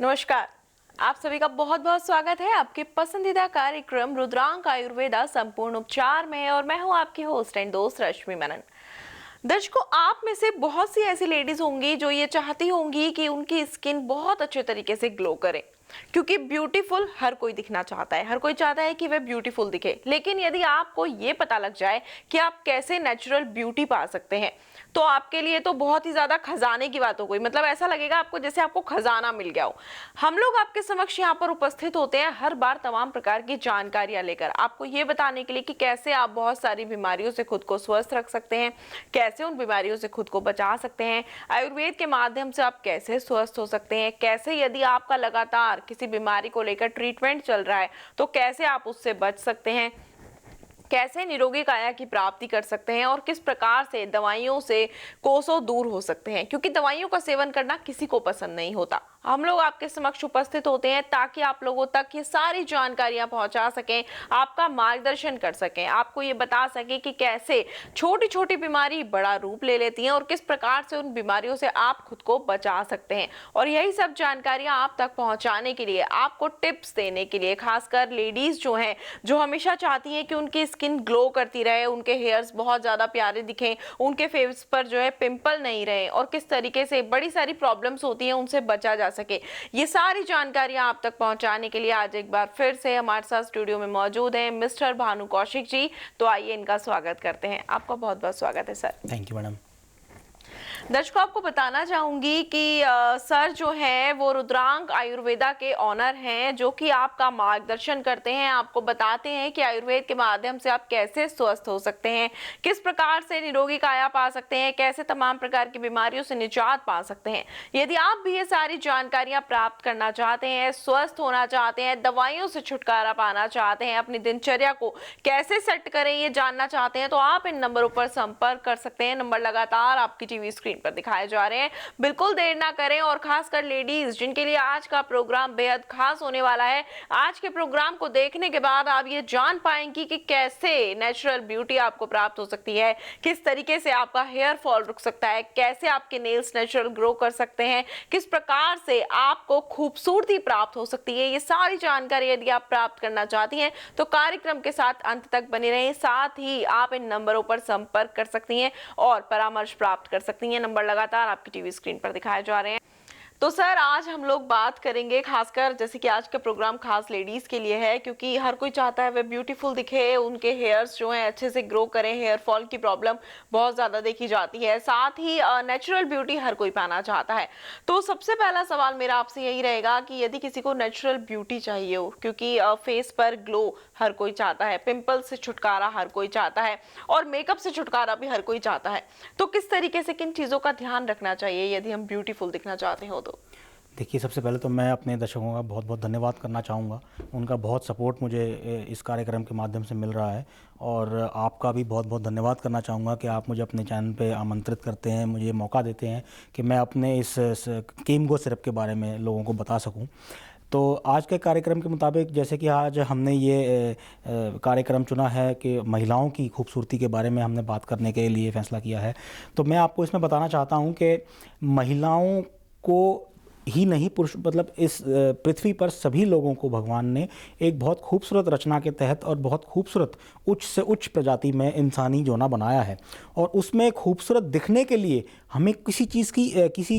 नमस्कार। आप सभी का बहुत बहुत स्वागत है आपके पसंदीदा कार्यक्रम रुद्रांक आयुर्वेदा संपूर्ण उपचार में और मैं हूं आपकी होस्ट एंड दोस्त रश्मि मनन। दर्शकों, आप में से बहुत सी ऐसी लेडीज होंगी जो ये चाहती होंगी कि उनकी स्किन बहुत अच्छे तरीके से ग्लो करे, क्योंकि ब्यूटीफुल हर कोई दिखना चाहता है, हर कोई चाहता है कि वह ब्यूटीफुल दिखे। लेकिन यदि आपको ये पता लग जाए कि आप कैसे नेचुरल ब्यूटी पा सकते हैं तो आपके लिए तो बहुत ही ज्यादा खजाने की बात हो गई। मतलब ऐसा लगेगा आपको जैसे आपको खजाना मिल गया हो। हम लोग आपके समक्ष यहाँ पर उपस्थित होते हैं हर बार तमाम प्रकार की जानकारियां लेकर, आपको ये बताने के लिए कि कैसे आप बहुत सारी बीमारियों से खुद को स्वस्थ रख सकते हैं, कैसे उन बीमारियों से खुद को बचा सकते हैं, आयुर्वेद के माध्यम से आप कैसे स्वस्थ हो सकते हैं, कैसे यदि आपका लगातार किसी बीमारी को लेकर ट्रीटमेंट चल रहा है तो कैसे आप उससे बच सकते हैं, कैसे निरोगी काया की प्राप्ति कर सकते हैं और किस प्रकार से दवाइयों से कोसों दूर हो सकते हैं, क्योंकि दवाइयों का सेवन करना किसी को पसंद नहीं होता। हम लोग आपके समक्ष उपस्थित होते हैं ताकि आप लोगों तक ये सारी जानकारियां पहुंचा सकें, आपका मार्गदर्शन कर सकें, आपको ये बता सकें कि कैसे छोटी छोटी बीमारी बड़ा रूप ले लेती हैं और किस प्रकार से उन बीमारियों से आप खुद को बचा सकते हैं। और यही सब जानकारियां आप तक पहुंचाने के लिए, आपको टिप्स देने के लिए, खासकर लेडीज जो हैं, जो हमेशा चाहती हैं कि उनकी स्किन ग्लो करती रहे, उनके हेयर्स बहुत ज्यादा प्यारे दिखें, उनके फेस पर जो है पिंपल नहीं रहे और किस तरीके से बड़ी सारी प्रॉब्लम्स होती हैं उनसे बचा जा सके, ये सारी जानकारियां आप तक पहुंचाने के लिए आज एक बार फिर से हमारे साथ स्टूडियो में मौजूद हैं मिस्टर भानु कौशिक जी। तो आइए इनका स्वागत करते हैं। आपका बहुत बहुत स्वागत है सर। Thank you madam. दर्शकों, आपको बताना चाहूंगी कि सर जो है वो रुद्रांक आयुर्वेदा के ऑनर हैं, जो कि आपका मार्गदर्शन करते हैं, आपको बताते हैं कि आयुर्वेद के माध्यम से आप कैसे स्वस्थ हो सकते हैं, किस प्रकार से निरोगी काया पा सकते हैं, कैसे तमाम प्रकार की बीमारियों से निजात पा सकते हैं। यदि आप भी ये सारी जानकारियां प्राप्त करना चाहते हैं, स्वस्थ होना चाहते हैं, दवाइयों से छुटकारा पाना चाहते हैं, अपनी दिनचर्या को कैसे सेट करें ये जानना चाहते हैं, तो आप इन नंबरों पर संपर्क कर सकते हैं। नंबर लगातार आपकी टीवी स्क्रीन पर दिखाए जा रहे हैं। बिल्कुल देर ना करें और खासकर लेडीज जिनके लिए आज का प्रोग्राम बेहद खास होने वाला है, आज के प्रोग्राम को देखने के बाद आप ये जान पाएंगी कि कैसे नेचुरल ब्यूटी आपको प्राप्त हो सकती है, किस तरीके से आपका हेयर फॉल रुक सकता है, कैसे आपके नेल्स नेचुरल ग्रो कर सकते हैं, किस प्रकार से आपको खूबसूरती प्राप्त हो सकती है। ये सारी जानकारी यदि आप प्राप्त करना चाहती हैं तो कार्यक्रम के साथ अंत तक बने रहें। साथ ही आप इन नंबरों पर संपर्क कर सकती हैं और परामर्श प्राप्त कर सकती हैं। नंबर लगातार आपकी टीवी स्क्रीन पर दिखाए जा रहे हैं। तो सर, आज हम लोग बात करेंगे, खासकर जैसे कि आज का प्रोग्राम खास लेडीज के लिए है, क्योंकि हर कोई चाहता है वह ब्यूटीफुल दिखे, उनके हेयर्स जो हैं अच्छे से ग्रो करें। हेयर फॉल की प्रॉब्लम बहुत ज्यादा देखी जाती है, साथ ही नेचुरल ब्यूटी हर कोई पाना चाहता है। तो सबसे पहला सवाल मेरा आपसे यही रहेगा कि यदि किसी को नेचुरल ब्यूटी चाहिए हो, क्योंकि फेस पर ग्लो हर कोई चाहता है, पिंपल से छुटकारा हर कोई चाहता है और मेकअप से छुटकारा भी हर कोई चाहता है, तो किस तरीके से किन चीजों का ध्यान रखना चाहिए यदि हम ब्यूटीफुल दिखना चाहते हो तो? देखिए, सबसे पहले तो मैं अपने दर्शकों का बहुत बहुत धन्यवाद करना चाहूँगा। उनका बहुत सपोर्ट मुझे इस कार्यक्रम के माध्यम से मिल रहा है और आपका भी बहुत बहुत धन्यवाद करना चाहूँगा कि आप मुझे अपने चैनल पे आमंत्रित करते हैं, मुझे मौका देते हैं कि मैं अपने इस कीमगो सिरप के बारे में लोगों को बता सकूँ। तो आज के कार्यक्रम के मुताबिक, जैसे कि आज हमने ये कार्यक्रम चुना है कि महिलाओं की खूबसूरती के बारे में हमने बात करने के लिए फ़ैसला किया है, तो मैं आपको इसमें बताना चाहता हूँ कि महिलाओं को ही नहीं, पुरुष मतलब इस पृथ्वी पर सभी लोगों को भगवान ने एक बहुत खूबसूरत रचना के तहत और बहुत खूबसूरत उच्च से उच्च प्रजाति में इंसानी जोना बनाया है। और उसमें खूबसूरत दिखने के लिए हमें किसी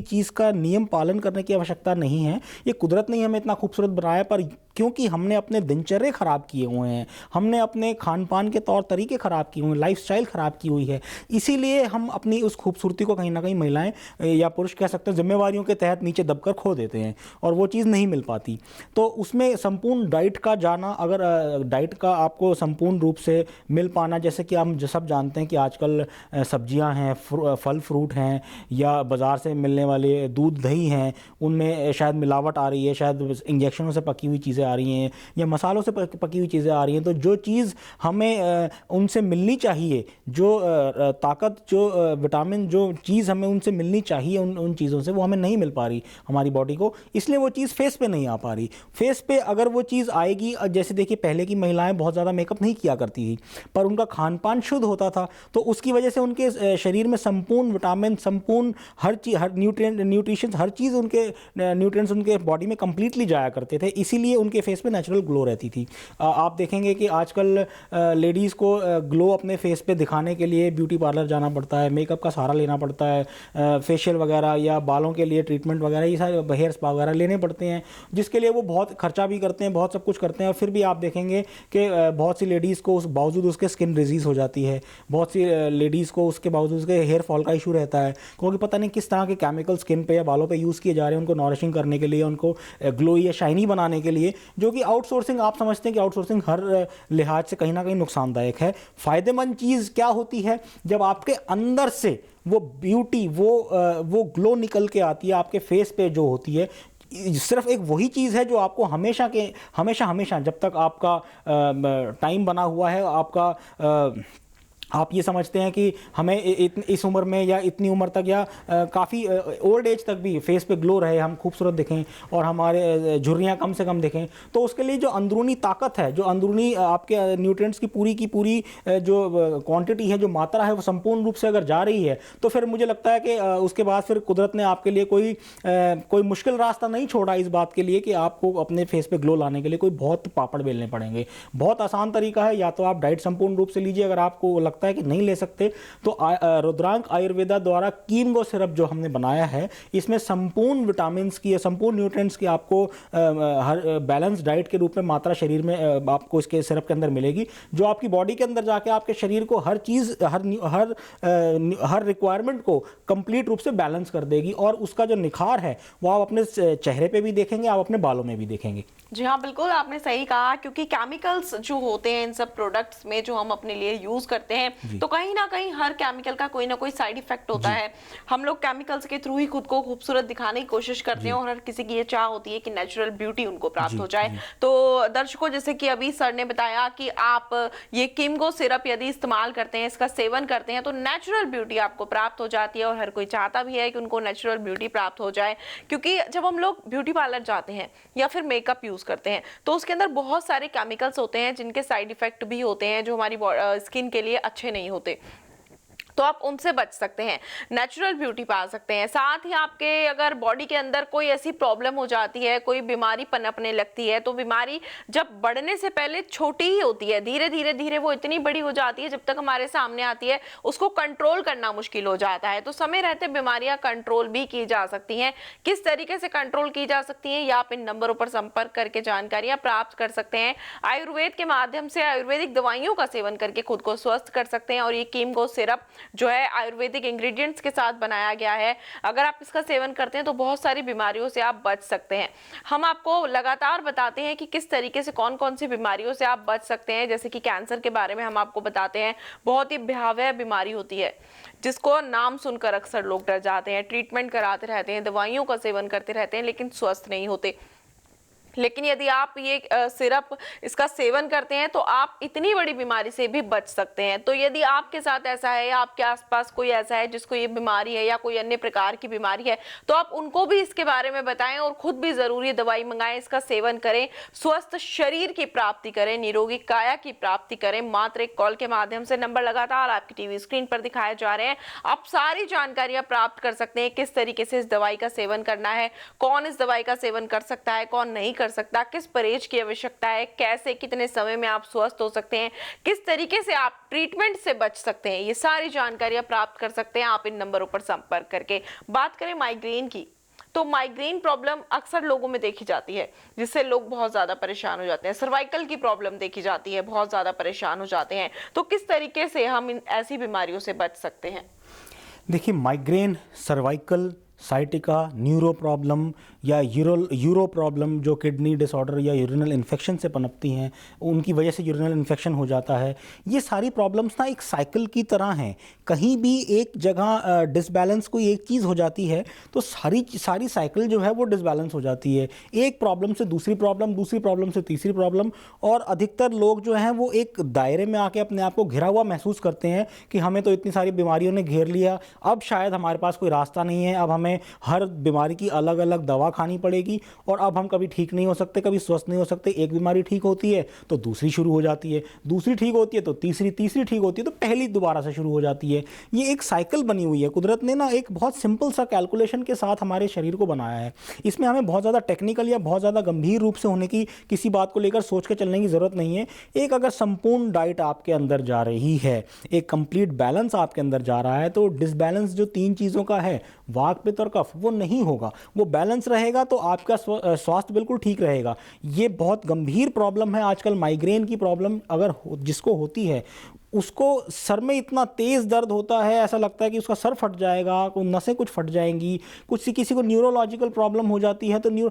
चीज़ का नियम पालन करने की आवश्यकता नहीं है। ये कुदरत ने हमें इतना खूबसूरत बनाया, पर क्योंकि हमने अपने दिनचर्या ख़राब किए हुए हैं, हमने अपने खान पान के तौर तरीके ख़राब किए हुए हैं, लाइफस्टाइल ख़राब की हुई है, इसीलिए हम अपनी उस खूबसूरती को कहीं ना कहीं महिलाएं या पुरुष कह सकते हैं जिम्मेवारियों के तहत नीचे दबकर खो देते हैं और वो चीज़ नहीं मिल पाती। तो उसमें संपूर्ण डाइट का जाना, अगर डाइट का आपको संपूर्ण रूप से मिल पाना, जैसे कि हम सब जानते हैं कि आजकल सब्जियां हैं, फल फ्रूट हैं या बाज़ार से मिलने वाले दूध दही हैं, उनमें शायद मिलावट आ रही है, शायद इंजेक्शनों से पकी हुई चीज़ें आ रही हैं या मसालों से पकी हुई चीज़ें आ रही हैं। तो जो चीज़ हमें उनसे मिलनी चाहिए, जो ताकत, जो विटामिन, जो चीज़ हमें उनसे मिलनी चाहिए उन चीज़ों से, वो हमें नहीं मिल पा रही हमारी हमारी बॉडी को, इसलिए वो चीज़ फेस पे नहीं आ पा रही। फेस पे अगर वो चीज़ आएगी, जैसे देखिए पहले की महिलाएं बहुत ज़्यादा मेकअप नहीं किया करती थी, पर उनका खान पान शुद्ध होता था, तो उसकी वजह से उनके शरीर में संपूर्ण विटामिन, संपूर्ण हर चीज़, हर न्यूट्रिशन, हर चीज़ उनके न्यूट्रिएंट्स उनके बॉडी में कंप्लीटली जाया करते थे, इसीलिए उनके फेस पे नेचुरल ग्लो रहती थी। आप देखेंगे कि आजकल लेडीज़ को ग्लो अपने फेस पे दिखाने के लिए ब्यूटी पार्लर जाना पड़ता है, मेकअप का सहारा लेना पड़ता है, फेशियल वगैरह या बालों के लिए ट्रीटमेंट वगैरह, ये सारे हेयर स्पा वगैरह लेने पड़ते हैं, जिसके लिए वो बहुत खर्चा भी करते हैं, बहुत सब कुछ करते हैं, और फिर भी आप देखेंगे कि बहुत सी लेडीज़ को उस बावजूद उसके स्किन डिजीज़ हो जाती है, बहुत सी लेडीज़ को उसके बावजूद उसके हेयर फॉल का इशू रहता है, क्योंकि पता नहीं किस तरह के केमिकल स्किन पे या बालों पे यूज़ किए जा रहे हैं उनको नॉरिशिंग करने के लिए, उनको ग्लोई या शाइनी बनाने के लिए, जो कि आउटसोर्सिंग, आप समझते हैं कि आउटसोर्सिंग हर लिहाज से कहीं ना कहीं नुकसानदायक है। फ़ायदेमंद चीज़ क्या होती है? जब आपके अंदर से वो ब्यूटी, वो ग्लो निकल के आती है आपके फेस पे जो होती है, सिर्फ एक वही चीज़ है जो आपको हमेशा जब तक आपका टाइम बना हुआ है, आपका आप ये समझते हैं कि हमें इस उम्र में या इतनी उम्र तक या काफ़ी ओल्ड एज तक भी फेस पे ग्लो रहे, हम खूबसूरत दिखें और हमारे झुर्रियाँ कम से कम दिखें, तो उसके लिए जो अंदरूनी ताकत है, जो अंदरूनी आपके न्यूट्रिएंट्स की पूरी जो क्वांटिटी है, जो मात्रा है, वो संपूर्ण रूप से अगर जा रही है, तो फिर मुझे लगता है कि उसके बाद फिर कुदरत ने आपके लिए कोई मुश्किल रास्ता नहीं छोड़ा इस बात के लिए कि आपको अपने फेस पे ग्लो लाने के लिए कोई बहुत पापड़ बेलने पड़ेंगे। बहुत आसान तरीका है, या तो आप डाइट संपूर्ण रूप से लीजिए, अगर आपको लगता है कि नहीं ले सकते तो रुद्रांक आयुर्वेदा द्वारा कीमगो सिरप जो हमने बनाया है, इसमें संपूर्ण विटामिन्स की या संपूर्ण न्यूट्रिएंट्स की आपको हर बैलेंस डाइट के रूप में मात्रा शरीर में आपको इसके सिरप के अंदर मिलेगी, जो आपकी बॉडी के अंदर जाके आपके शरीर को हर चीज़, हर रिक्वायरमेंट को कंप्लीट रूप से बैलेंस कर देगी, और उसका जो निखार है वो आप अपने चेहरे पे भी देखेंगे, आप अपने बालों में भी देखेंगे। जी हाँ, बिल्कुल आपने सही कहा, क्योंकि केमिकल्स जो होते हैं इन सब प्रोडक्ट्स में जो हम अपने लिए यूज करते हैं, तो कहीं ना कहीं हर केमिकल का कोई ना कोई साइड इफेक्ट होता है। हम लोग केमिकल्स के थ्रू ही खुद को खूबसूरत दिखाने की कोशिश करते हैं, और हर किसी की ये चाह होती है कि नेचुरल ब्यूटी उनको प्राप्त हो जाए। तो दर्शकों, जैसे कि अभी सर ने बताया कि आप ये कीमगो सिरप यदि इस्तेमाल करते हैं, इसका सेवन करते हैं, तो नेचुरल ब्यूटी आपको प्राप्त हो जाती है, और हर कोई चाहता भी है कि उनको नेचुरल ब्यूटी प्राप्त हो जाए। क्योंकि जब हम लोग ब्यूटी पार्लर जाते हैं या फिर मेकअप यूज करते हैं, तो उसके अंदर बहुत सारे केमिकल्स होते हैं जिनके साइड इफेक्ट भी होते हैं, जो हमारी स्किन के लिए अच्छे नहीं होते, तो आप उनसे बच सकते हैं, नेचुरल ब्यूटी पा सकते हैं। साथ ही आपके अगर बॉडी के अंदर कोई ऐसी प्रॉब्लम हो जाती है, कोई बीमारी पनपने लगती है, तो बीमारी जब बढ़ने से पहले छोटी ही होती है, धीरे वो इतनी बड़ी हो जाती है, जब तक हमारे सामने आती है उसको कंट्रोल करना मुश्किल हो जाता है। तो समय रहते बीमारियां कंट्रोल भी की जा सकती हैं। किस तरीके से कंट्रोल की जा सकती हैं, या आप इन नंबरों पर संपर्क करके जानकारियां प्राप्त कर सकते हैं। आयुर्वेद के माध्यम से आयुर्वेदिक दवाइयों का सेवन करके खुद को स्वस्थ कर सकते हैं, और ये कीमगो सिरप जो है आयुर्वेदिक इंग्रेडिएंट्स के साथ बनाया गया है। अगर आप इसका सेवन करते हैं तो बहुत सारी बीमारियों से आप बच सकते हैं। हम आपको लगातार बताते हैं कि किस तरीके से कौन कौन सी बीमारियों से आप बच सकते हैं। जैसे कि कैंसर के बारे में हम आपको बताते हैं, बहुत ही भयावह बीमारी होती है जिसको नाम सुनकर अक्सर लोग डर जाते हैं, ट्रीटमेंट कराते रहते हैं, दवाइयों का सेवन करते रहते हैं, लेकिन स्वस्थ नहीं होते। लेकिन यदि आप ये सिरप इसका सेवन करते हैं तो आप इतनी बड़ी बीमारी से भी बच सकते हैं। तो यदि आपके साथ ऐसा है, या आपके आसपास कोई ऐसा है जिसको ये बीमारी है या कोई अन्य प्रकार की बीमारी है, तो आप उनको भी इसके बारे में बताएं, और खुद भी जरूरी दवाई मंगाएं, इसका सेवन करें, स्वस्थ शरीर की प्राप्ति करें, निरोगी काया की प्राप्ति करें। मात्र एक कॉल के माध्यम से, नंबर लगातार आपकी टीवी स्क्रीन पर दिखाए जा रहे हैं, आप सारी जानकारियां प्राप्त कर सकते हैं। किस तरीके से इस दवाई का सेवन करना है, कौन इस दवाई का सेवन कर सकता है, कौन नहीं कर सकता, किस परहेज की आवश्यकता है, कैसे कितने समय में आप स्वस्थ हो सकते हैं, किस तरीके से आप ट्रीटमेंट से बच सकते हैं, ये सारी जानकारियां प्राप्त कर सकते हैं आप इन नंबरों पर संपर्क करके। बात करें माइग्रेन की, तो माइग्रेन प्रॉब्लम अक्सर लोगों में देखी जाती है, जिससे लोग बहुत ज्यादा परेशान हो जाते हैं। सर्वाइकल की प्रॉब्लम देखी जाती है, बहुत ज्यादा परेशान हो जाते हैं। तो किस तरीके से हम इन ऐसी बीमारियों से बच सकते हैं? देखिए, migraine, cervical, sciatica, neuro problem या यूरो प्रॉब्लम जो किडनी डिसऑर्डर या यूरिनल इन्फेक्शन से पनपती हैं, उनकी वजह से यूरिनल इन्फेक्शन हो जाता है। ये सारी प्रॉब्लम्स ना एक साइकिल की तरह हैं। कहीं भी एक जगह डिसबैलेंस कोई एक चीज़ हो जाती है तो सारी साइकिल जो है वो डिसबैलेंस हो जाती है। एक प्रॉब्लम से दूसरी प्रॉब्लम, दूसरी प्रॉब्लम से तीसरी प्रॉब्लम, और अधिकतर लोग जो हैं वो एक दायरे में आके अपने आप को घिरा हुआ महसूस करते हैं कि हमें तो इतनी सारी बीमारियों ने घेर लिया, अब शायद हमारे पास कोई रास्ता नहीं है, अब हमें हमें हर बीमारी की अलग अलग दवा खानी पड़ेगी, और अब हम कभी ठीक नहीं हो सकते, कभी स्वस्थ नहीं हो सकते। एक बीमारी ठीक होती है तो दूसरी शुरू हो जाती है, दूसरी ठीक होती है तो तीसरी, तीसरी ठीक होती है तो पहली दोबारा से शुरू हो जाती है। ये एक साइकिल बनी हुई है। कुदरत ने ना एक बहुत सिंपल सा कैलकुलेशन के साथ हमारे शरीर को बनाया है। इसमें हमें बहुत ज़्यादा टेक्निकल या बहुत ज़्यादा गंभीर रूप से होने की, किसी बात को लेकर सोच के चलने की ज़रूरत नहीं है। एक अगर संपूर्ण डाइट आपके अंदर जा रही है, एक कंप्लीट बैलेंस आपके अंदर जा रहा है, तो डिसबैलेंस जो तीन चीज़ों का है, वात पित्त और कफ, वो नहीं होगा। वो बैलेंस रहेगा तो आपका स्वास्थ्य बिल्कुल ठीक रहेगा। ये बहुत गंभीर प्रॉब्लम है आजकल, माइग्रेन की प्रॉब्लम अगर जिसको होती है, उसको सर में इतना तेज़ दर्द होता है, ऐसा लगता है कि उसका सर फट जाएगा, कोई नसें कुछ फट जाएंगी। कुछ किसी को न्यूरोलॉजिकल प्रॉब्लम हो जाती है तो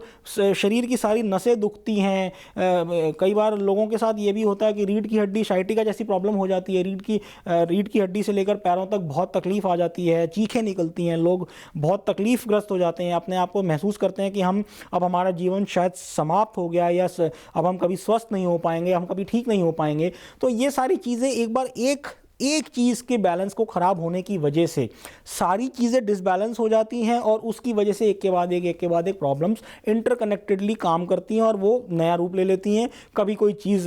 शरीर की सारी नसें दुखती हैं। कई बार लोगों के साथ ये भी होता है कि रीढ़ की हड्डी, साइटिका जैसी प्रॉब्लम हो जाती है। रीढ़ की हड्डी से लेकर पैरों तक बहुत तकलीफ आ जाती है, चीखें निकलती हैं, लोग बहुत तकलीफ़ग्रस्त हो जाते हैं, अपने आप को महसूस करते हैं कि अब हमारा जीवन शायद समाप्त हो गया, या अब हम कभी स्वस्थ नहीं हो पाएंगे, हम कभी ठीक नहीं हो पाएंगे। तो ये सारी चीज़ें एक चीज़ के बैलेंस को ख़राब होने की वजह से सारी चीज़ें डिसबैलेंस हो जाती हैं, और उसकी वजह से एक के बाद एक प्रॉब्लम्स इंटरकनेक्टेडली काम करती हैं और वो नया रूप ले लेती हैं। कभी कोई चीज़,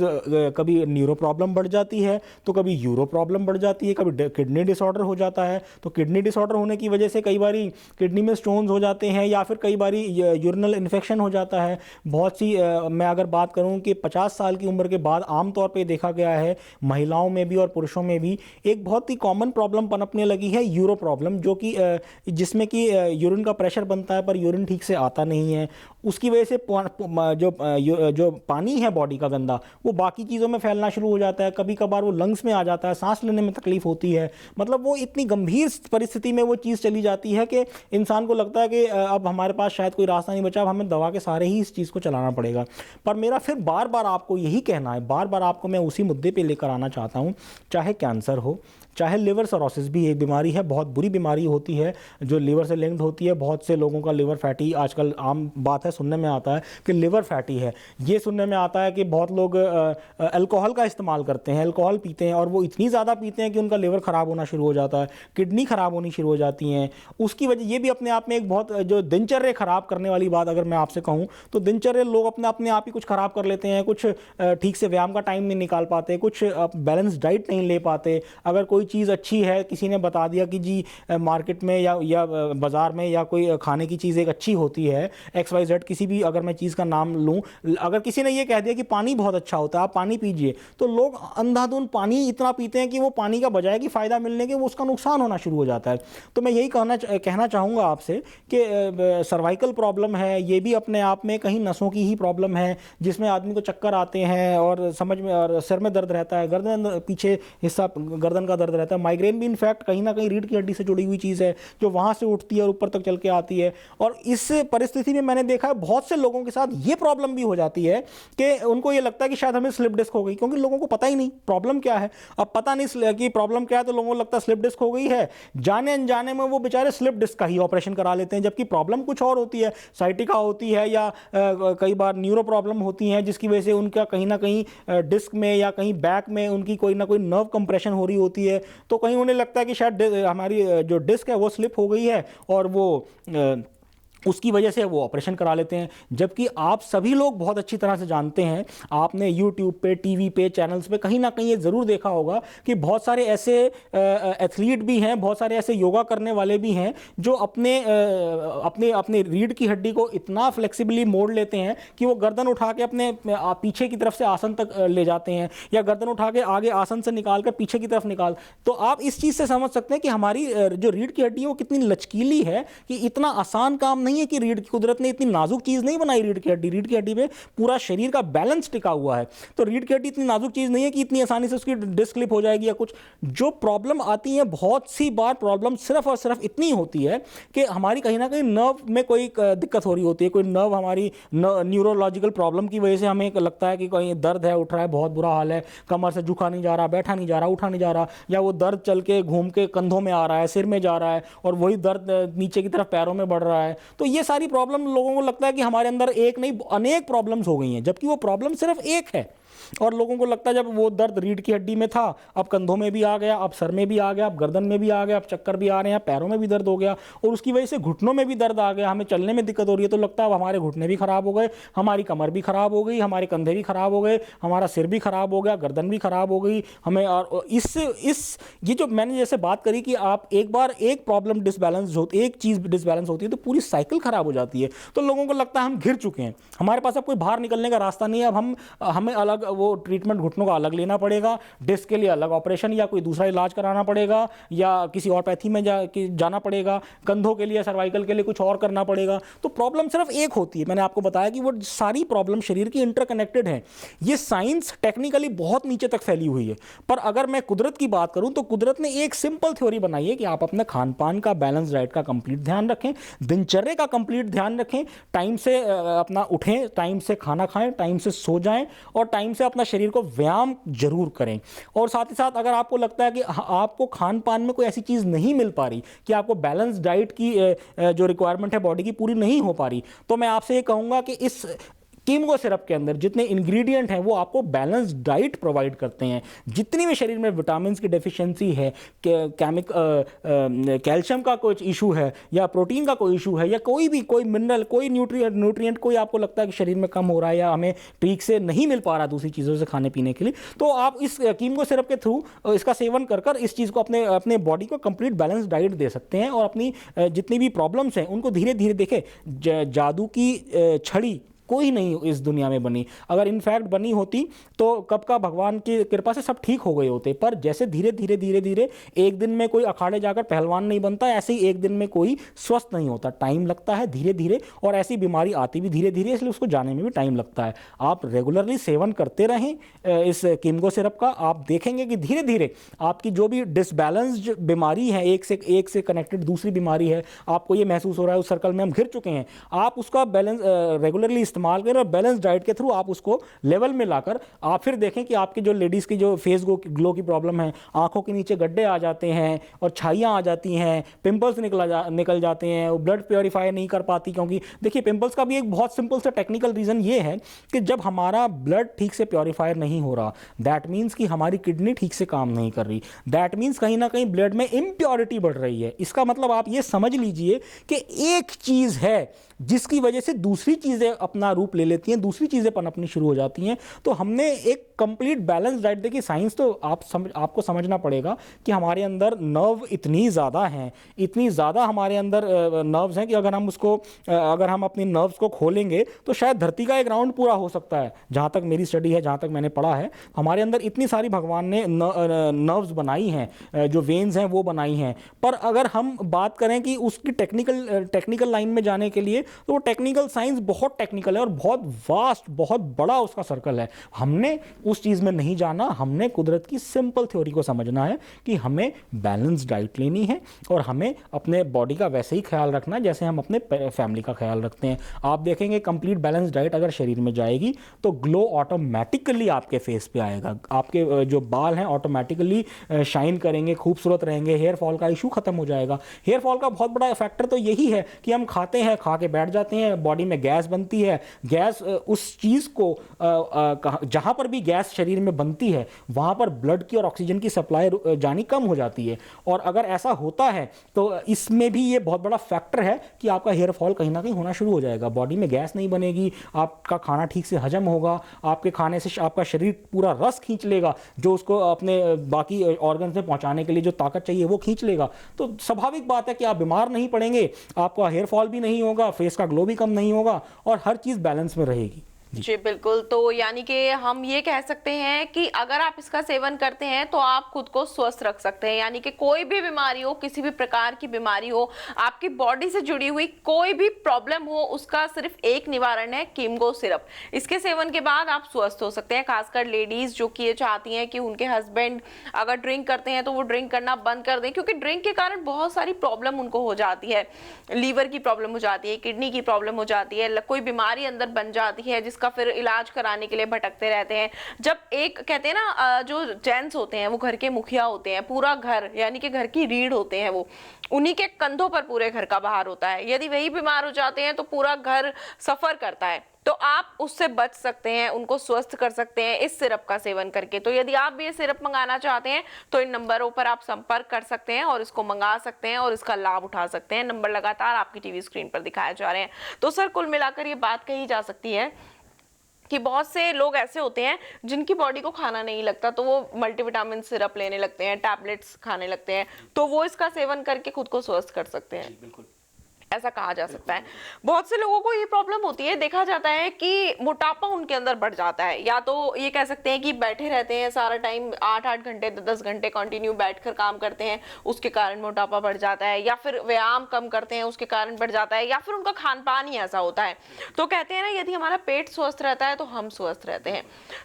कभी न्यूरो प्रॉब्लम बढ़ जाती है, तो कभी यूरो प्रॉब्लम बढ़ जाती है, कभी किडनी डिसऑर्डर हो जाता है। तो किडनी डिसऑर्डर होने की वजह से कई बारी किडनी में स्टोन्स हो जाते हैं, या फिर कई बारी यूरिनल इन्फेक्शन हो जाता है। बहुत सी मैं अगर बात करूं कि 50 साल की उम्र के बाद आमतौर पे देखा गया है, महिलाओं में भी और पुरुषों में भी एक बहुत ही कॉमन प्रॉब्लम पनपने लगी है, यूरो प्रॉब्लम, जो कि जिसमें कि यूरिन का प्रेशर बनता है पर यूरिन ठीक से आता नहीं है। उसकी वजह से जो पानी है बॉडी का गंदा, वो बाकी चीज़ों में फैलना शुरू हो जाता है। कभी कभार वो लंग्स में आ जाता है, सांस लेने में तकलीफ होती है। मतलब वो इतनी गंभीर परिस्थिति में वो चीज़ चली जाती है कि इंसान को लगता है कि अब हमारे पास शायद कोई रास्ता नहीं बचा, अब हमें दवा के सहारे ही इस चीज़ को चलाना पड़ेगा। पर मेरा फिर बार बार आपको यही कहना है, बार बार आपको मैं उसी मुद्दे पे लेकर आना चाहता हूँ, चाहे कैंसर हो, चाहे लिवर सिरोसिस भी एक बीमारी है, बहुत बुरी बीमारी होती है जो लिवर से लिंक्ड होती है। बहुत से लोगों का लिवर फैटी, आजकल आम बात है, सुनने में आता है कि लिवर फैटी है। ये सुनने में आता है कि बहुत लोग अल्कोहल का इस्तेमाल करते हैं, अल्कोहल पीते हैं, और वो इतनी ज़्यादा पीते हैं कि उनका लिवर ख़राब होना शुरू हो जाता है, किडनी ख़राब होनी शुरू हो जाती हैं। उसकी वजह ये भी अपने आप में एक बहुत जो दिनचर्या ख़राब करने वाली बात अगर मैं आपसे कहूँ, तो दिनचर्या लोग अपने आप ही कुछ ख़राब कर लेते हैं। कुछ ठीक से व्यायाम का टाइम नहीं निकाल पाते, कुछ बैलेंस डाइट नहीं ले पाते। अगर कोई चीज़ अच्छी है, किसी ने बता दिया कि जी मार्केट में या बाज़ार में या कोई खाने की चीज़ एक अच्छी होती है, XYZ किसी भी अगर मैं चीज़ का नाम लूँ, अगर किसी ने ये कह दिया कि पानी बहुत अच्छा होता है, आप पानी पीजिए, तो लोग अंधाधुंध पानी इतना पीते हैं कि वो पानी का बजाय कि फ़ायदा मिलने के वो उसका नुकसान होना शुरू हो जाता है। तो मैं यही कहना चाहूँगा आपसे कि सर्वाइकल प्रॉब्लम है, ये भी अपने आप में कहीं नसों की ही प्रॉब्लम है, जिसमें आदमी को चक्कर आते हैं और सिर में दर्द रहता है, गर्दन पीछे हिस्सा गर्दन का दर्द रहता है। माइग्रेन भी इनफैक्ट कहीं ना कहीं रीढ़ की हड्डी से जुड़ी हुई चीज़ है, जो वहाँ से उठती है और ऊपर तक चल के आती है। और इस परिस्थिति में मैंने देखा है बहुत से लोगों के साथ ये प्रॉब्लम भी हो जाती है कि उनको ये लगता है कि शायद हमें स्लिप डिस्क हो गई, क्योंकि लोगों को पता ही नहीं प्रॉब्लम क्या है। अब पता नहीं कि प्रॉब्लम क्या है, तो लोगों को लगता है स्लिप डिस्क हो गई है, जाने अनजाने में वो बेचारे स्लिप डिस्क का ही ऑपरेशन करा लेते हैं, जबकि प्रॉब्लम कुछ और होती है, साइटिका होती है, या कई बार न्यूरो प्रॉब्लम होती हैं, जिसकी वजह से उनका कहीं ना कहीं डिस्क में या कहीं बैक में उनकी कोई ना कोई नर्व कंप्रेशन हो रही होती है। तो कहीं उन्हें लगता है कि शायद हमारी जो डिस्क है वो स्लिप हो गई है, और वो उसकी वजह से वो ऑपरेशन करा लेते हैं। जबकि आप सभी लोग बहुत अच्छी तरह से जानते हैं, आपने यूट्यूब पे, टीवी पे, चैनल्स पे कहीं ना कहीं ये ज़रूर देखा होगा कि बहुत सारे ऐसे एथलीट भी हैं, बहुत सारे ऐसे योगा करने वाले भी हैं जो अपने रीढ़ की हड्डी को इतना फ्लेक्सिबली मोड़ लेते हैं कि वो गर्दन उठा के अपने पीछे की तरफ से आसन तक ले जाते हैं, या गर्दन उठा के आगे आसन से निकाल कर पीछे की तरफ निकाल। तो आप इस चीज़ से समझ सकते हैं कि हमारी जो रीढ़ की हड्डी है वो कितनी लचकीली है, कि इतना आसान काम नहीं है कि रीढ़ की, कुदरत ने इतनी नाजुक चीज नहीं बनाई रीढ़ की हड्डी में पूरा शरीर का बैलेंस टिका हुआ है। तो रीढ़ की हड्डी इतनी नाजुक चीज नहीं है कि इतनी आसानी से उसकी डिस्क स्लिप हो जाएगी या कुछ। जो प्रॉब्लम आती है, बहुत सी बार प्रॉब्लम सिर्फ और सिर्फ इतनी होती है कि हमारी कहीं ना कहीं नर्व में कोई दिक्कत हो रही होती है, कोई नर्व हमारी न्यूरोलॉजिकल प्रॉब्लम की वजह से हमें लगता है कि कहीं दर्द है, उठ रहा है, बहुत बुरा हाल है, कमर से झुका नहीं जा रहा, बैठा नहीं जा रहा, उठा नहीं जा रहा, या वो दर्द चल के घूम के कंधों में आ रहा है, सिर में जा रहा है, और वही दर्द नीचे की तरफ पैरों में बढ़ रहा है। तो ये सारी प्रॉब्लम लोगों को लगता है कि हमारे अंदर एक नहीं अनेक प्रॉब्लम्स हो गई हैं, जबकि वो प्रॉब्लम सिर्फ एक है। और लोगों को लगता है जब वो दर्द रीढ़ की हड्डी में था, अब कंधों में भी आ गया, अब सर में भी आ गया, अब गर्दन में भी आ गया, अब चक्कर भी आ रहे हैं, पैरों में भी दर्द हो गया, और उसकी वजह से घुटनों में भी दर्द आ गया, हमें चलने में दिक्कत हो रही है, तो लगता है अब हमारे घुटने भी खराब हो गए, हमारी कमर भी खराब हो गई, हमारे कंधे भी खराब हो गए, हमारा सिर भी खराब हो गया, गर्दन भी खराब हो गई हमें। और ये जो मैंने जैसे बात करी कि आप एक बार एक प्रॉब्लम डिसबैलेंस होती, एक चीज़ डिसबैलेंस होती है तो पूरी साइकिल खराब हो जाती है। तो लोगों को लगता है हम घिर चुके हैं, हमारे पास अब कोई बाहर निकलने का रास्ता नहीं है, अब हमें अलग वो ट्रीटमेंट घुटनों का अलग लेना पड़ेगा, डिस्क के लिए अलग ऑपरेशन या कोई दूसरा इलाज कराना पड़ेगा, या किसी और पैथी में जाना पड़ेगा, कंधों के लिए सर्वाइकल के लिए कुछ और करना पड़ेगा। तो प्रॉब्लम सिर्फ एक होती है, मैंने आपको बताया कि वो सारी प्रॉब्लम शरीर की इंटरकनेक्टेड है। ये साइंस टेक्निकली बहुत नीचे तक फैली हुई है, पर अगर मैं कुदरत की बात करूं तो कुदरत ने एक सिंपल थ्योरी बनाई है कि आप अपने खान पान का, बैलेंस डाइट का कंप्लीट ध्यान रखें, दिनचर्या का कंप्लीट ध्यान रखें, टाइम से अपना उठें, टाइम से खाना खाएं, टाइम से सो जाएं, और टाइम से अपना शरीर को व्यायाम जरूर करें। और साथ ही साथ अगर आपको लगता है कि आपको खान पान में कोई ऐसी चीज़ नहीं मिल पा रही कि आपको बैलेंस डाइट की जो रिक्वायरमेंट है बॉडी की पूरी नहीं हो पा रही, तो मैं आपसे ये कहूँगा कि इस कीमगो सिरप के अंदर जितने इंग्रेडिएंट हैं वो आपको बैलेंस डाइट प्रोवाइड करते हैं। जितनी भी शरीर में विटामिन की डेफिशिएंसी है, कैल्शियम का कोई इशू है, या प्रोटीन का कोई इशू है, या कोई मिनरल, कोई न्यूट्रिएंट कोई आपको लगता है कि शरीर में कम हो रहा है या हमें ठीक से नहीं मिल पा रहा दूसरी चीज़ों से खाने पीने के लिए, तो आप इस कीमगो सिरप के थ्रू इसका सेवन कर इस चीज़ को अपने बॉडी को कंप्लीट बैलेंस डाइट दे सकते हैं, और अपनी जितनी भी प्रॉब्लम्स हैं उनको धीरे धीरे देखें। जादू की छड़ी कोई नहीं इस दुनिया में बनी, अगर इनफैक्ट बनी होती तो कब का भगवान की कृपा से सब ठीक हो गए होते। पर जैसे धीरे धीरे धीरे धीरे एक दिन में कोई अखाड़े जाकर पहलवान नहीं बनता, ऐसे ही एक दिन में कोई स्वस्थ नहीं होता, टाइम लगता है धीरे धीरे, और ऐसी बीमारी आती भी धीरे धीरे, इसलिए उसको जाने में भी टाइम लगता है। आप रेगुलरली सेवन करते रहें इस कीमगो सिरप का, आप देखेंगे कि धीरे धीरे आपकी जो भी डिसबैलेंस्ड बीमारी है, एक से कनेक्टेड दूसरी बीमारी है, आपको ये महसूस हो रहा है उस सर्कल में हम घिर चुके हैं, आप उसका बैलेंस रेगुलरली इस्तेमाल करें, और बैलेंस डाइट के थ्रू आप उसको लेवल में लाकर आप फिर देखें कि आपकी जो लेडीज़ की जो फेस ग्लो की प्रॉब्लम है, आंखों के नीचे गड्ढे आ जाते हैं और छाइयाँ आ जाती हैं, पिंपल्स निकल जाते हैं, वो ब्लड प्योरीफाई नहीं कर पाती। क्योंकि देखिए पिंपल्स का भी एक बहुत सिंपल सा टेक्निकल रीज़न ये है कि जब हमारा ब्लड ठीक से प्योरीफायर नहीं हो रहा, दैट मीन्स कि हमारी किडनी ठीक से काम नहीं कर रही, दैट मीन्स कहीं ना कहीं ब्लड में इम्प्योरिटी बढ़ रही है। इसका मतलब आप ये समझ लीजिए कि एक चीज़ है जिसकी वजह से दूसरी चीज़ें अपना रूप ले लेती हैं, दूसरी चीज़ें पनपनी शुरू हो जाती हैं। तो हमने एक कंप्लीट बैलेंस डाइट देखी। साइंस तो आपको समझना पड़ेगा कि हमारे अंदर नर्व इतनी ज़्यादा हैं, इतनी ज़्यादा हमारे अंदर नर्व्स हैं कि अगर हम अपनी नर्व्स को खोलेंगे तो शायद धरती का एक राउंड पूरा हो सकता है। जहाँ तक मेरी स्टडी है, जहाँ तक मैंने पढ़ा है, हमारे अंदर इतनी सारी भगवान ने नर्व्स बनाई हैं, जो वेन्स हैं वो बनाई हैं। पर अगर हम बात करें कि उसकी टेक्निकल लाइन में जाने के लिए, तो वो टेक्निकल साइंस बहुत टेक्निकल है और बहुत वास्ट, बहुत बड़ा उसका सर्कल है। हमने उस चीज़ में नहीं जाना, हमने कुदरत की सिंपल थ्योरी को समझना है कि हमें बैलेंस डाइट लेनी है और हमें अपने बॉडी का वैसे ही ख्याल रखना है जैसे हम अपने फैमिली का ख्याल रखते हैं। आप देखेंगे कंप्लीट बैलेंस डाइट अगर शरीर में जाएगी तो ग्लो ऑटोमेटिकली आपके फेस पे आएगा, आपके जो बाल हैं ऑटोमेटिकली शाइन करेंगे, खूबसूरत रहेंगे, हेयर फॉल का इशू खत्म हो जाएगा। हेयर फॉल का बहुत बड़ा फैक्टर तो यही है कि हम खाते हैं, खा के बैठ जाते हैं, बॉडी में गैस बनती है, गैस उस चीज़ को जहाँ पर भी गैस शरीर में बनती है वहाँ पर ब्लड की और ऑक्सीजन की सप्लाई जानी कम हो जाती है। और अगर ऐसा होता है तो इसमें भी ये बहुत बड़ा फैक्टर है कि आपका हेयर फॉल कहीं ना कहीं होना शुरू हो जाएगा, बॉडी में गैस नहीं बनेगी, आपका खाना ठीक से हजम होगा, आपके खाने से आपका शरीर पूरा रस खींच लेगा, जो उसको अपने बाकी ऑर्गन्स में पहुंचाने के लिए जो ताकत चाहिए वो खींच लेगा। तो स्वाभाविक बात है कि आप बीमार नहीं पड़ेंगे, आपका हेयर फॉल भी नहीं होगा, फेस का ग्लो भी कम नहीं होगा और हर चीज़ बैलेंस में रहेगी। जी बिल्कुल। तो यानी कि हम ये कह सकते हैं कि अगर आप इसका सेवन करते हैं तो आप खुद को स्वस्थ रख सकते हैं, यानी कि कोई भी बीमारी हो, किसी भी प्रकार की बीमारी हो, आपकी बॉडी से जुड़ी हुई कोई भी प्रॉब्लम हो, उसका सिर्फ एक निवारण है, कीमगो सिरप। इसके सेवन के बाद आप स्वस्थ हो सकते हैं। खासकर लेडीज जो कि ये चाहती हैं कि उनके हस्बैंड अगर ड्रिंक करते हैं तो वो ड्रिंक करना बंद कर दें, क्योंकि ड्रिंक के कारण बहुत सारी प्रॉब्लम उनको हो जाती है, लीवर की प्रॉब्लम हो जाती है, किडनी की प्रॉब्लम हो जाती है, कोई बीमारी अंदर बन जाती है जिस जिसका फिर इलाज कराने के लिए भटकते रहते हैं। जब एक कहते हैं ना जो जेंट्स होते हैं वो घर के मुखिया होते हैं, पूरा घर यानी कि घर की रीढ़ होते हैं, वो उन्हीं के कंधों पर पूरे घर का भार होता है। यदि वही बीमार हो जाते हैं तो पूरा घर सफर करता है। तो आप उससे बच सकते हैं, उनको स्वस्थ कर सकते हैं इस सिरप का सेवन करके। तो यदि आप भी ये सिरप मंगाना चाहते हैं तो इन नंबरों पर आप संपर्क कर सकते हैं और इसको मंगा सकते हैं और इसका लाभ उठा सकते हैं। नंबर लगातार आपकी टीवी स्क्रीन पर दिखाए जा रहे हैं। तो सर, कुल मिलाकर ये बात कही जा सकती है कि बहुत से लोग ऐसे होते हैं जिनकी बॉडी को खाना नहीं लगता, तो वो मल्टीविटामिन सिरप लेने लगते हैं, टैबलेट्स खाने लगते हैं, तो वो इसका सेवन करके खुद को स्वस्थ कर सकते हैं। बिल्कुल ऐसा कहा जा सकता है। बहुत से लोगों को ये प्रॉब्लम होती है, देखा जाता है कि मोटापा उनके अंदर बढ़ जाता है, या तो ये कह सकते हैं कि बैठे रहते हैं सारा टाइम, 8-8 घंटे 10 घंटे कंटिन्यू बैठकर काम करते हैं, उसके कारण मोटापा बढ़ जाता है, या फिर व्यायाम कम करते हैं उसके कारण बढ़ जाता है, या फिर उनका खान पान ही ऐसा होता है। तो कहते हैं ना, यदि हमारा पेट स्वस्थ रहता है तो हम स्वस्थ रहते हैं।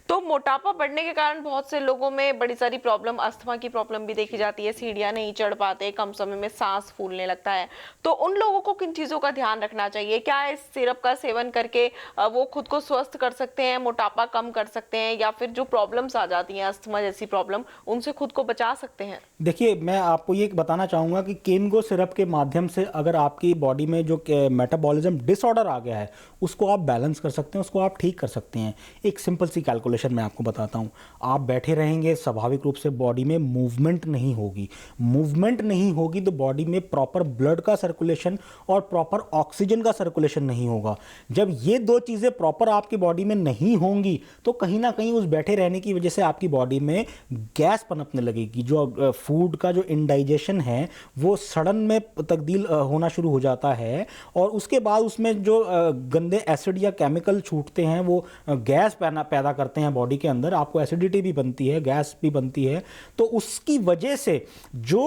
तो मोटापा बढ़ने के कारण बहुत से लोगों में बड़ी सारी प्रॉब्लम, अस्थमा की प्रॉब्लम भी देखी जाती है, सीढ़ियां नहीं चढ़ पाते, कम समय में सांस फूलने लगता है। तो उन लोगों को किन चीजों का ध्यान रखना चाहिए? क्या इस सिरप का सेवन करके वो खुद को स्वस्थ कर सकते हैं, मोटापा कम कर सकते हैं, या फिर जो प्रॉब्लम्स आ जाती हैं अस्थमा जैसी प्रॉब्लम, उनसे खुद को बचा सकते हैं? देखिए, मैं आपको ये बताना चाहूँगा कि केमगो सिरप के माध्यम से अगर आपकी बॉडी में जो मेटाबॉलिज्म डिसऑर्डर आ गया है उसको आप बैलेंस कर सकते हैं, उसको आप ठीक कर सकते हैं। एक सिंपल सी कैलकुलेशन मैं आपको बताता हूँ। आप बैठे रहेंगे, स्वाभाविक रूप से बॉडी में मूवमेंट नहीं होगी। मूवमेंट नहीं होगी तो बॉडी में प्रॉपर ब्लड का सर्कुलेशन और प्रॉपर ऑक्सीजन का सर्कुलेशन नहीं होगा। जब ये दो चीज़ें प्रॉपर आपकी बॉडी में नहीं होंगी तो कहीं ना कहीं उस बैठे रहने की वजह से आपकी बॉडी में गैस पनपने लगेगी। जो फूड का जो इंडाइजेशन है वो सड़न में तब्दील होना शुरू हो जाता है, और उसके बाद उसमें जो गंदे एसिड या केमिकल छूटते हैं वो गैस पैदा करते हैं बॉडी के अंदर। आपको एसिडिटी भी बनती है, गैस भी बनती है। तो उसकी वजह से जो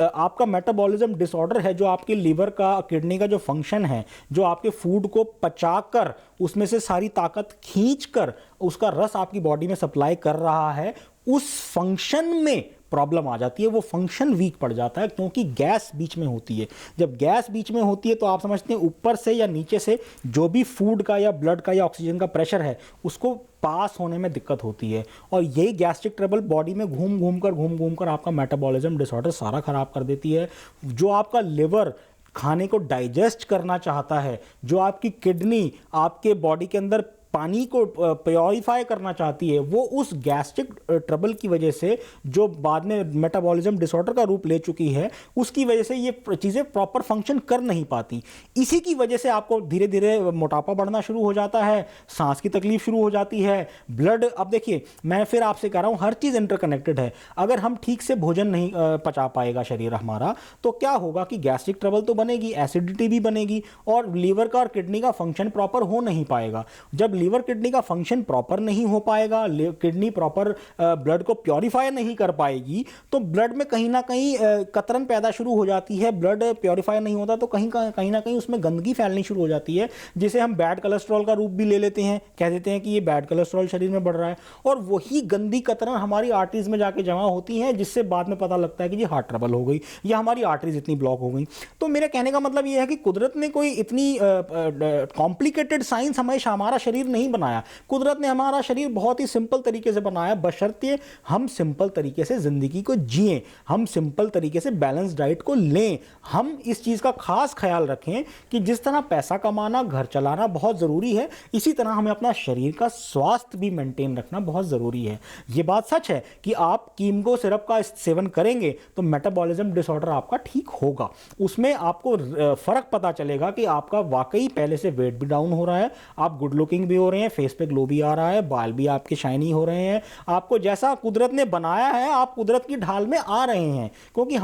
आपका मेटाबॉलिज्म डिसऑर्डर है, जो आपके लीवर का, किडनी का जो फंक्शन है, जो आपके फूड को पचाकर उसमें से सारी ताकत खींचकर उसका रस आपकी बॉडी में सप्लाई कर रहा है, उस फंक्शन में प्रॉब्लम आ जाती है। वो फंक्शन वीक पड़ जाता है क्योंकि गैस बीच में होती है। जब गैस बीच में होती है तो आप समझते हैं ऊपर से या नीचे से जो भी फूड का या ब्लड का या ऑक्सीजन का प्रेशर है उसको पास होने में दिक्कत होती है, और यही गैस्ट्रिक ट्रबल बॉडी में घूम घूम कर आपका मेटाबॉलिज्म डिसऑर्डर सारा खराब कर देती है। जो आपका लिवर खाने को डाइजेस्ट करना चाहता है, जो आपकी किडनी आपके बॉडी के अंदर पानी को प्योरीफाई करना चाहती है, वो उस गैस्ट्रिक ट्रबल की वजह से, जो बाद में मेटाबॉलिज्म डिसऑर्डर का रूप ले चुकी है, उसकी वजह से ये चीज़ें प्रॉपर फंक्शन कर नहीं पाती। इसी की वजह से आपको धीरे धीरे मोटापा बढ़ना शुरू हो जाता है, सांस की तकलीफ शुरू हो जाती है, ब्लड। अब देखिए, मैं फिर आपसे कह रहा हूँ, हर चीज़ इंटरकनेक्टेड है। अगर हम ठीक से भोजन नहीं पचा पाएगा शरीर हमारा, तो क्या होगा कि गैस्ट्रिक ट्रबल तो बनेगी, एसिडिटी भी बनेगी, और लीवर का और किडनी का फंक्शन प्रॉपर हो नहीं पाएगा। जब लीवर किडनी का फंक्शन प्रॉपर नहीं हो पाएगा, किडनी प्रॉपर ब्लड को प्योरीफाई नहीं कर पाएगी, तो ब्लड में कहीं ना कहीं कतरन पैदा शुरू हो जाती है। ब्लड प्योरीफाई नहीं होता तो कहीं ना कहीं उसमें गंदगी फैलनी शुरू हो जाती है, जिसे हम बैड कोलेस्ट्रॉल का रूप भी ले लेते हैं। कह देते हैं कि ये बैड कोलेस्ट्रॉल शरीर में बढ़ रहा है, और वही गंदी कतरन हमारी आर्टरीज में जाके जमा होती है, जिससे बाद में पता लगता है कि जी हार्ट ट्रबल हो गई या हमारी आर्टरीज इतनी ब्लॉक हो गई। तो मेरे कहने का मतलब ये है कि कुदरत ने कोई इतनी कॉम्प्लिकेटेड साइंस हमारा शरीर नहीं बनाया। कुदरत ने हमारा शरीर बहुत ही सिंपल तरीके से बनाया, बशर्ते हम सिंपल तरीके से जिंदगी को जिएं, हम सिंपल तरीके से बैलेंस डाइट को लें। हम इस चीज़ का खास ख्याल रखें कि जिस तरह पैसा कमाना, घर चलाना बहुत ज़रूरी है, इसी तरह हमें अपना शरीर का स्वास्थ्य भी मेंटेन रखना बहुत ज़रूरी है। ये बात सच है कि आप कीमगो सिरप का सेवन करेंगे तो मेटाबॉलिज्म डिसऑर्डर आपका ठीक होगा। उसमें आपको फ़र्क पता चलेगा कि आपका वाकई पहले से वेट भी डाउन हो रहा है, आप गुड लुकिंग भी हो रहे हैं, फेस पे ग्लो भी आ रहा है, बाल भी आपके शाइनी हो रहे हैं, आपको जैसा कुदरत ने बनाया है आप कुदरत की ढाल में आ रहे हैं। क्योंकि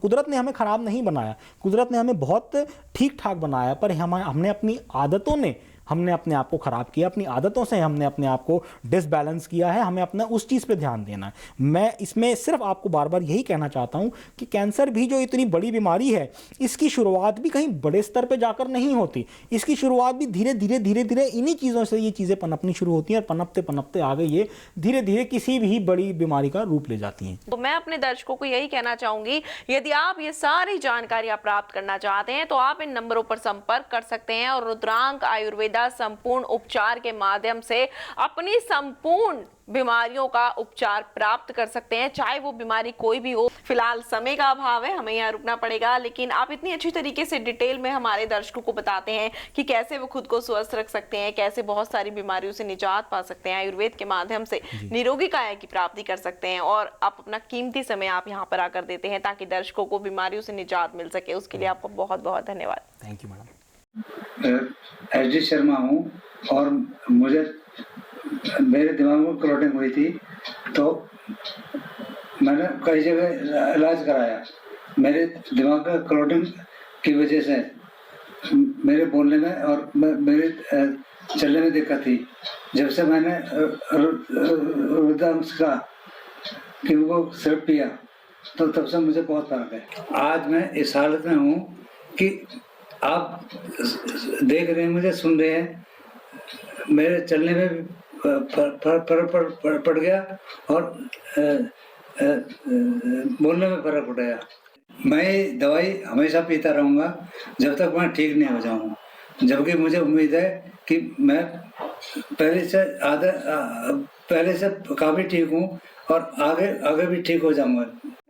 कुदरत ने हमें खराब नहीं बनाया, कुदरत ने हमें बहुत ठीक ठाक बनाया, पर हमने अपनी आदतों ने हमने अपने आप को खराब किया, अपनी आदतों से हमने अपने आप को डिसबैलेंस किया है। हमें अपना उस चीज़ पे ध्यान देना है। मैं इसमें सिर्फ आपको बार बार यही कहना चाहता हूं कि कैंसर भी जो इतनी बड़ी बीमारी है, इसकी शुरुआत भी कहीं बड़े स्तर पे जाकर नहीं होती। इसकी शुरुआत भी धीरे धीरे इन्हीं चीज़ों से ये चीज़ें पनपनी शुरू होती हैं, और पनपते पनपते आगे ये धीरे धीरे किसी भी बड़ी बीमारी का रूप ले जाती हैं। तो मैं अपने दर्शकों को यही कहना चाहूंगी, यदि आप ये सारी जानकारियां प्राप्त करना चाहते हैं तो आप इन नंबरों पर संपर्क कर सकते हैं, और रुद्रांक आयुर्वेदा आयुर्वेदा संपूर्ण उपचार के माध्यम से अपनी संपूर्ण बीमारियों का उपचार प्राप्त कर सकते हैं, चाहे वो बीमारी कोई भी हो। फिलहाल समय का अभाव है, हमें यहाँ रुकना पड़ेगा, लेकिन आप इतनी अच्छी तरीके से डिटेल में हमारे दर्शकों को बताते हैं कि कैसे वो खुद को स्वस्थ रख सकते हैं, कैसे बहुत सारी बीमारियों से निजात पा सकते हैं, आयुर्वेद के माध्यम से निरोगी काया की प्राप्ति कर सकते हैं। और आप अपना कीमती समय आप यहाँ पर आकर देते हैं ताकि दर्शकों को बीमारियों से निजात मिल सके। उसके लिए आपका बहुत बहुत धन्यवाद। Thank you madam. SD. Sharma हूँ और मुझे मेरे दिमाग में क्लॉटिंग हुई थी, तो मैंने कई जगह इलाज कराया। मेरे दिमाग का क्लॉटिंग की वजह से मेरे बोलने में और मेरे चलने में दिक्कत थी। जब से मैंने रुद्रांश का किमगो सिरप पिया तो तब से मुझे बहुत फर्क है। आज मैं इस हालत में हूँ कि आप देख रहे हैं, मुझे सुन रहे हैं, मेरे चलने में भी फर्क पड़ गया और बोलने में फर्क पड़ गया। मैं दवाई हमेशा पीता रहूँगा जब तक मैं ठीक नहीं हो जाऊँगा, जबकि मुझे उम्मीद है कि मैं पहले से काफ़ी ठीक हूँ और आगे भी ठीक हो जाऊँगा।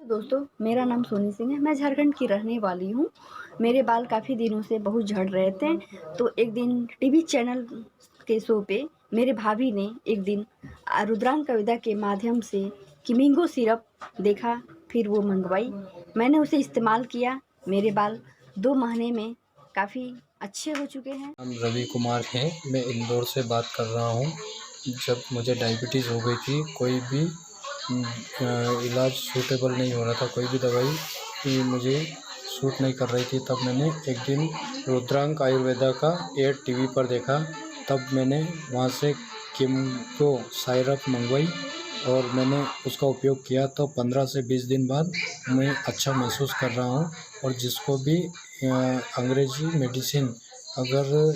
दोस्तों, मेरा नाम सोनी सिंह है। मैं झारखंड की रहने वाली हूँ। मेरे बाल काफ़ी दिनों से बहुत झड़ रहे थे, तो एक दिन टीवी चैनल के शो पे मेरे भाभी ने एक दिन रुद्रांक आयुर्वेदा के माध्यम से किमिंगो सिरप देखा, फिर वो मंगवाई। मैंने उसे इस्तेमाल किया। मेरे बाल 2 महीने में काफ़ी अच्छे हो चुके हैं। नाम रवि कुमार है, मैं इंदौर से बात कर रहा हूँ। जब मुझे डायबिटीज़ हो गई थी, कोई भी इलाज सूटेबल नहीं हो रहा था, कोई भी दवाई मुझे सूट नहीं कर रही थी, तब मैंने एक दिन रुद्रांक आयुर्वेदा का एड टीवी पर देखा। तब मैंने वहाँ से किमगो सिरप मंगवाई और मैंने उसका उपयोग किया, तो 15 से 20 दिन बाद मैं अच्छा महसूस कर रहा हूँ। और जिसको भी अंग्रेजी मेडिसिन अगर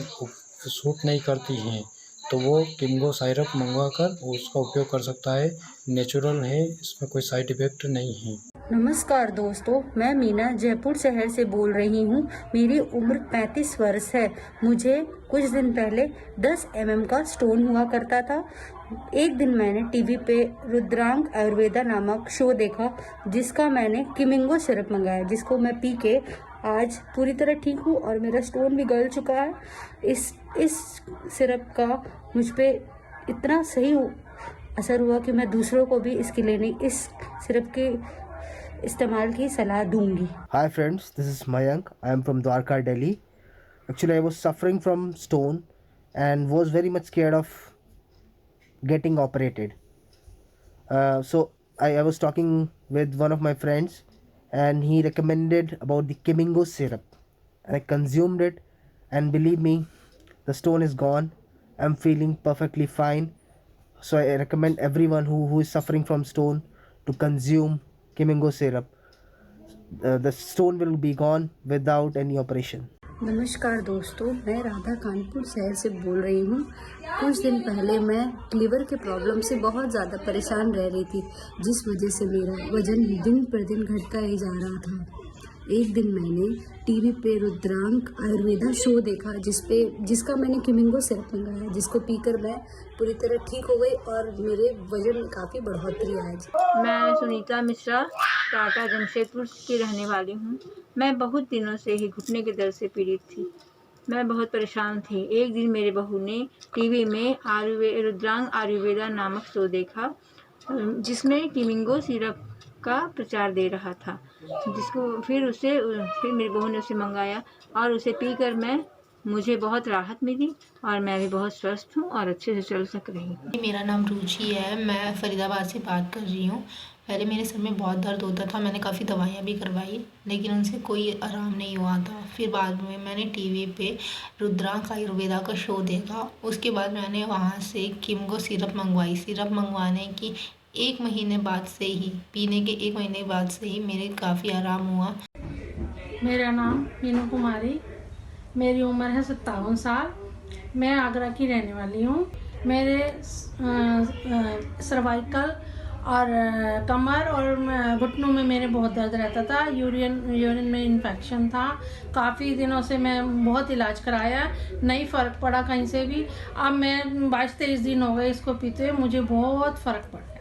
सूट नहीं करती हैं तो वो किमगो सिरप मंगवा कर उसका उपयोग कर सकता है। नेचुरल है, इसमें कोई साइड इफ़ेक्ट नहीं है। नमस्कार दोस्तों, मैं मीना जयपुर शहर से बोल रही हूँ। मेरी उम्र 35 वर्ष है। मुझे कुछ दिन पहले 10 mm का स्टोन हुआ करता था। एक दिन मैंने टीवी पे रुद्रांक आयुर्वेदा नामक शो देखा, जिसका मैंने किमिंगो सिरप मंगाया, जिसको मैं पी के आज पूरी तरह ठीक हूँ और मेरा स्टोन भी गल चुका है। इस सिरप का मुझ पे इतना सही असर हुआ कि मैं दूसरों को भी इसके लेने इस सिरप के इस्तेमाल की सलाह दूंगी। Hi friends, this is Mayank. I am from Dwarka, Delhi. Actually, I was suffering from stone and was very much scared of getting operated. So I was talking with one of my friends and he recommended about the Kimingo syrup. And I consumed it and believe me, the stone is gone. I'm feeling perfectly fine. So I recommend everyone who is suffering from stone to consume Kimingo syrup. The stone will be gone without any operation. नमस्कार दोस्तों, मैं राधा कानपुर शहर से बोल रही हूँ। कुछ दिन पहले मैं लीवर के प्रॉब्लम से बहुत ज़्यादा परेशान रह रही थी, जिस वजह से मेरा वजन दिन पर दिन घटता ही जा रहा था। एक दिन मैंने टीवी पे रुद्रांक आयुर्वेदा शो देखा, जिसका मैंने किमिंगो सिरप मंगाया, जिसको पीकर मैं पूरी तरह ठीक हो गई और मेरे वजन में काफ़ी बढ़ोतरी आई। मैं सुनीता मिश्रा टाटा जमशेदपुर की रहने वाली हूँ। मैं बहुत दिनों से ही घुटने के दर्द से पीड़ित थी। मैं बहुत परेशान थी। एक दिन मेरे बहू ने टीवी में रुद्रांक आयुर्वेदा नामक शो देखा, जिसमें किमिंगो सिरप का प्रचार दे रहा था, जिसको फिर मेरी बहू ने उसे मंगाया और उसे पीकर मुझे बहुत राहत मिली और मैं भी बहुत स्वस्थ हूँ और अच्छे से चल सक रही हूँ। मेरा नाम रुचि है, मैं फरीदाबाद से बात कर रही हूँ। पहले मेरे सर में बहुत दर्द होता था, मैंने काफ़ी दवाइयाँ भी करवाई, लेकिन उनसे कोई आराम नहीं हुआ था। फिर बाद में मैंने टीवी पे रुद्रांक आयुर्वेदा का शो देखा। उसके बाद मैंने वहाँ से किमगो सिरप मंगवाई। सिरप मंगवाने की 1 महीने बाद से ही, पीने के 1 महीने बाद से ही मेरे काफ़ी आराम हुआ। मेरा नाम मीनू कुमारी, मेरी उम्र है 57 साल। मैं आगरा की रहने वाली हूँ। मेरे सर्वाइकल और कमर और घुटनों में मेरे बहुत दर्द रहता था। यूरिन में इन्फेक्शन था। काफ़ी दिनों से मैं बहुत इलाज कराया, नहीं फ़र्क पड़ा कहीं से भी। अब मैं 22-23 दिन हो गए इसको पीते हुए, मुझे बहुत फ़र्क पड़ा।